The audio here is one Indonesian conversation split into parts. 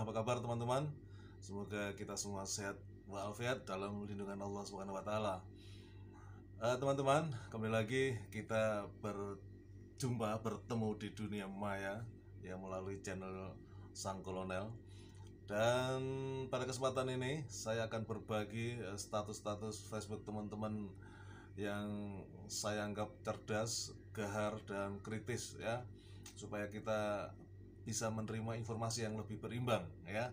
apa kabar teman-teman? Semoga kita semua sehat walafiat dalam lindungan Allah Subhanahu wa taala. Teman-teman, kembali lagi kita bertemu di dunia maya yang melalui channel Sang Kolonel. Dan pada kesempatan ini saya akan berbagi status-status Facebook teman-teman yang saya anggap cerdas, gahar, dan kritis ya, supaya kita bisa menerima informasi yang lebih berimbang ya.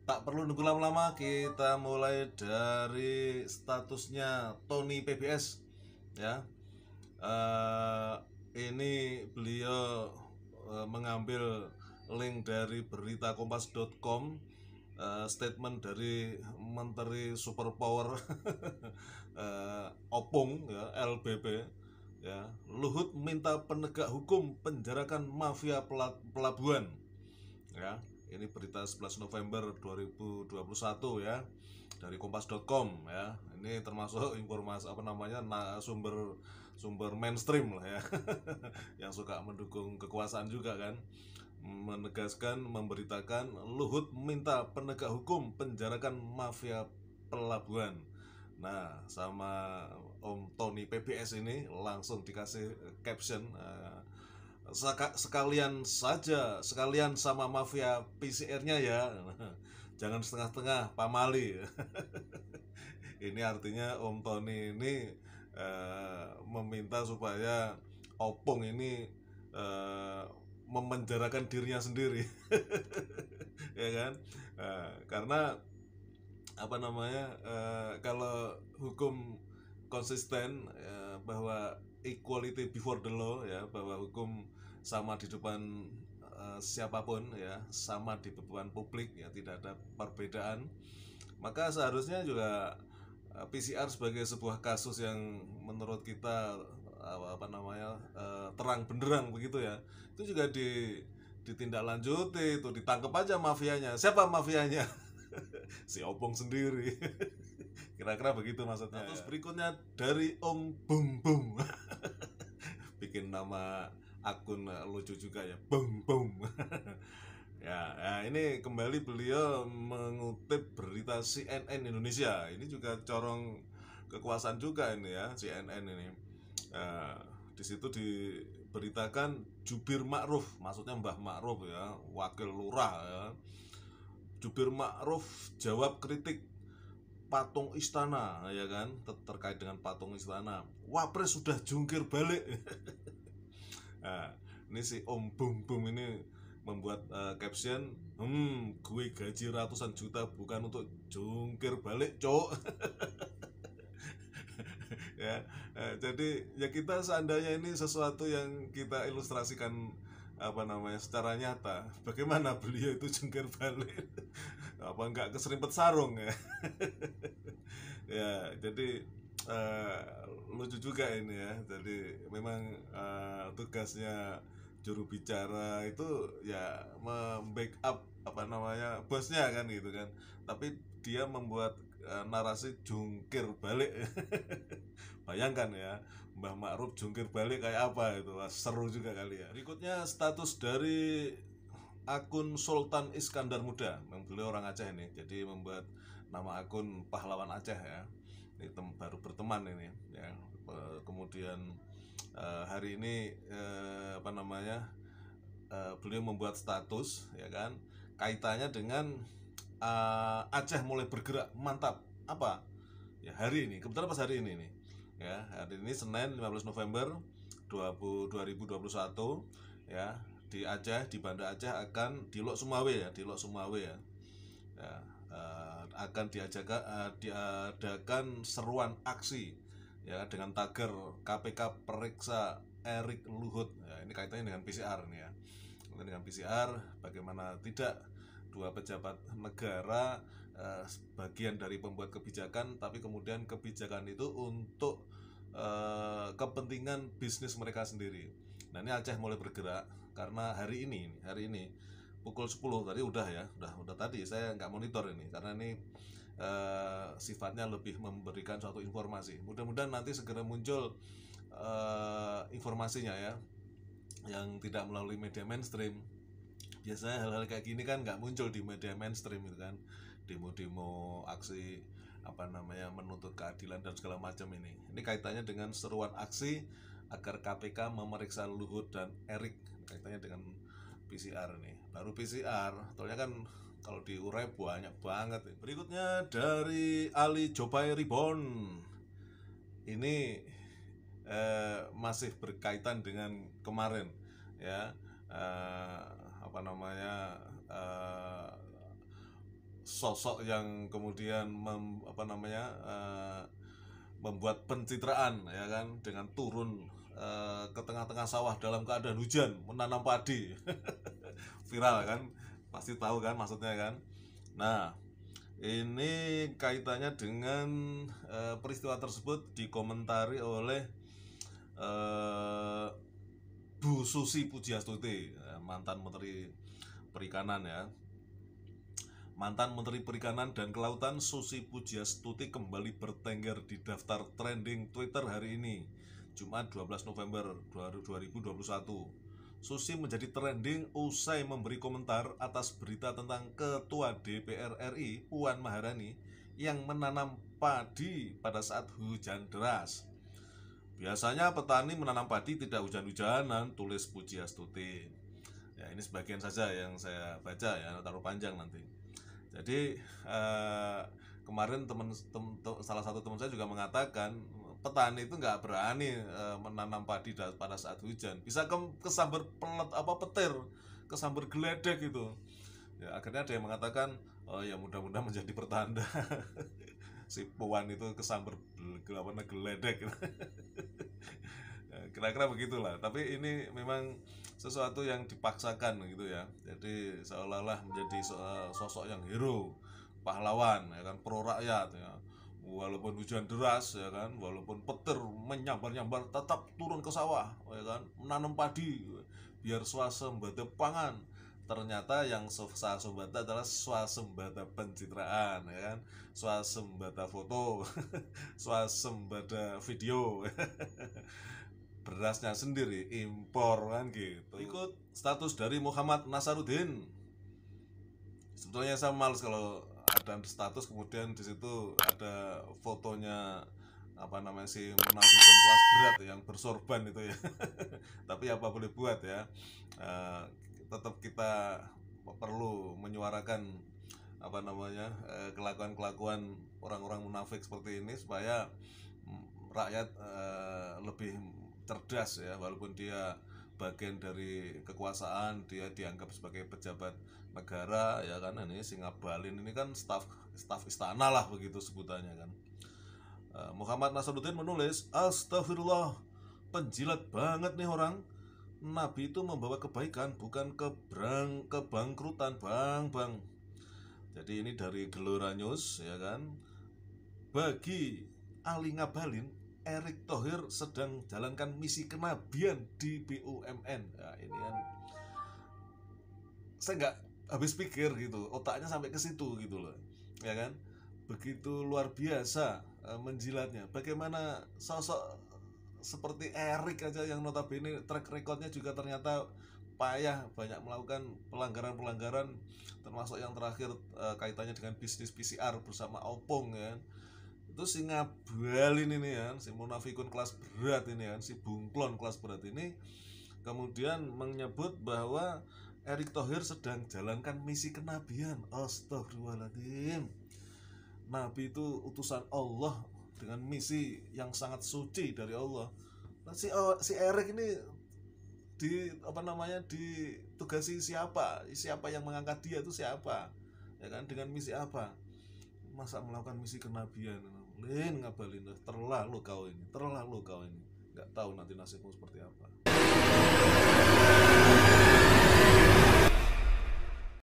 Tak perlu nunggu lama-lama, kita mulai dari statusnya Tony PBS ya. Ini beliau mengambil link dari berita kompas.com, statement dari Menteri Superpower Opung ya, LBP ya. Luhut minta penegak hukum penjarakan mafia pelabuhan ya. Ini berita 11 November 2021 ya, dari kompas.com ya. Ini termasuk informasi sumber mainstream lah ya yang suka mendukung kekuasaan juga kan. Menegaskan, memberitakan Luhut minta penegak hukum penjarakan mafia pelabuhan. Nah, sama Om Tony PBS ini langsung dikasih caption, sekalian sama mafia PCR-nya ya, jangan setengah-setengah pamali. Ini artinya Om Tony ini meminta supaya Opung ini memenjarakan dirinya sendiri. Ya kan, karena kalau hukum konsisten bahwa equality before the law ya, bahwa hukum sama di depan siapapun ya, sama di depan publik ya, tidak ada perbedaan, maka seharusnya juga PCR sebagai sebuah kasus yang menurut kita terang benderang begitu ya, itu juga ditindaklanjuti, itu ditangkap aja mafianya. Siapa mafianya? Si Opung sendiri. Kira-kira begitu maksudnya. Terus berikutnya dari Om Bum Bum. Bikin nama akun lucu juga ya, Bum Bum. Ya, ini kembali beliau mengutip berita CNN Indonesia. Ini juga corong kekuasaan juga ini ya, CNN ini. Di situ diberitakan Jubir Ma'ruf, maksudnya Mbah Ma'ruf ya, wakil lurah ya. Jubir Ma'ruf jawab kritik patung istana ya kan, terkait dengan patung istana. Wapres sudah jungkir balik. Nah, ini si Om Bum Bum ini membuat caption, gue gaji ratusan juta bukan untuk jungkir balik, cok. Ya, jadi ya, kita seandainya ini sesuatu yang kita ilustrasikan secara nyata, bagaimana beliau itu jungkir balik. Apa enggak keserimpet sarung ya. Ya, jadi lucu juga ini ya. Jadi memang tugasnya juru bicara itu ya membackup bosnya kan gitu kan, tapi dia membuat narasi jungkir balik. Bayangkan ya, Mbah Ma'ruf jungkir balik kayak apa itu. Wah, seru juga kali ya. Berikutnya status dari akun Sultan Iskandar Muda, yang beliau orang Aceh ini, jadi membuat nama akun pahlawan Aceh ya. Ini baru berteman ini ya. Kemudian hari ini beliau membuat status ya kan, kaitannya dengan Aceh mulai bergerak, mantap. Apa ya, hari ini kebetulan pas hari ini nih ya, hari ini Senin 15 November 2021 ya, di Aceh, di Banda Aceh akan di Lok Sumawe ya, akan diadakan seruan aksi ya, dengan tagar KPK periksa Erik Luhut ya. Ini kaitannya dengan PCR nih ya, dengan PCR, bagaimana tidak dua pejabat negara bagian dari pembuat kebijakan, tapi kemudian kebijakan itu untuk kepentingan bisnis mereka sendiri. Nah, ini Aceh mulai bergerak karena hari ini pukul 10 tadi udah tadi saya nggak monitor ini karena ini sifatnya lebih memberikan suatu informasi. Mudah-mudahan nanti segera muncul informasinya ya, yang tidak melalui media mainstream, Biasanya hal-hal kayak gini kan nggak muncul di media mainstream gitu kan, demo-demo, aksi apa namanya menuntut keadilan dan segala macam. Ini kaitannya dengan seruan aksi agar KPK memeriksa Luhut dan Erik, kaitannya dengan PCR nih. Baru PCR, soalnya kan kalau diurai banyak banget. Berikutnya dari Ali Jopai Ribon. Ini masih berkaitan dengan kemarin ya, apa namanya, sosok yang kemudian membuat pencitraan ya kan, dengan turun ke tengah-tengah sawah dalam keadaan hujan menanam padi. Viral kan, pasti tahu kan maksudnya kan. Nah, ini kaitannya dengan peristiwa tersebut dikomentari oleh Bu Susi Pujiastuti, mantan Menteri Perikanan ya. Mantan Menteri Perikanan dan Kelautan Susi Pujiastuti kembali bertengger di daftar trending Twitter hari ini, Jumat 12 November 2021. Susi menjadi trending usai memberi komentar atas berita tentang Ketua DPR RI Puan Maharani yang menanam padi pada saat hujan deras. Biasanya petani menanam padi tidak hujan-hujanan, tulis Pujiastuti. Ya, ini sebagian saja yang saya baca ya, taruh panjang nanti. Jadi kemarin salah satu teman saya juga mengatakan petani itu nggak berani menanam padi pada saat hujan, bisa kesambar petir, kesambar geledek gitu. Ya, akhirnya ada yang mengatakan, oh ya mudah-mudahan menjadi pertanda si Puan itu kesambar geledek. Kira-kira begitulah. Tapi ini memang sesuatu yang dipaksakan gitu ya. Jadi seolah-olah menjadi sosok yang hero, pahlawan ya kan, pro rakyat ya. Walaupun hujan deras ya kan, walaupun petir menyambar-nyambar, tetap turun ke sawah ya kan, menanam padi biar swasembada pangan. Ternyata yang swasembada adalah swasembada pencitraan ya kan, swasembada foto, swasembada video. Berasnya sendiri impor kan gitu. Ikut status dari Muhammad Nasaruddin. Sebetulnya saya males kalau ada status kemudian di situ ada fotonya apa namanya si munafikun kelas berat yang bersorban itu ya. Tapi apa boleh buat ya, tetap kita perlu menyuarakan apa namanya kelakuan-kelakuan orang-orang munafik seperti ini supaya rakyat lebih cerdas ya, walaupun dia bagian dari kekuasaan, dia dianggap sebagai pejabat negara ya kan. Ini si ngabalin ini kan staf istana lah begitu sebutannya kan. Muhammad Nasaruddin menulis, astagfirullah, penjilat banget nih orang. Nabi itu membawa kebaikan, bukan kebangkrutan, bang. Jadi ini dari Gelora News ya kan. Bagi Ali Ngabalin, Erick Thohir sedang jalankan misi kenabian di BUMN. Nah, ini kan saya nggak habis pikir gitu, otaknya sampai ke situ gitu loh ya kan. Begitu luar biasa menjilatnya. Bagaimana sosok seperti Erick aja yang notabene track recordnya juga ternyata payah, banyak melakukan pelanggaran-pelanggaran, termasuk yang terakhir kaitannya dengan bisnis PCR bersama Opung ya. Itu si ngabalin ini ya, si munafikun kelas berat ini ya, si bunglon kelas berat ini kemudian menyebut bahwa Erick Thohir sedang jalankan misi kenabian. Astagfirullahaladzim. Nabi itu utusan Allah dengan misi yang sangat suci dari Allah. Nah, si Erick ini ditugasi siapa yang mengangkat dia itu siapa ya kan, dengan misi apa, masa melakukan misi kenabian. Ngabalin, terlalu kau ini nggak tahu nanti nasibmu seperti apa.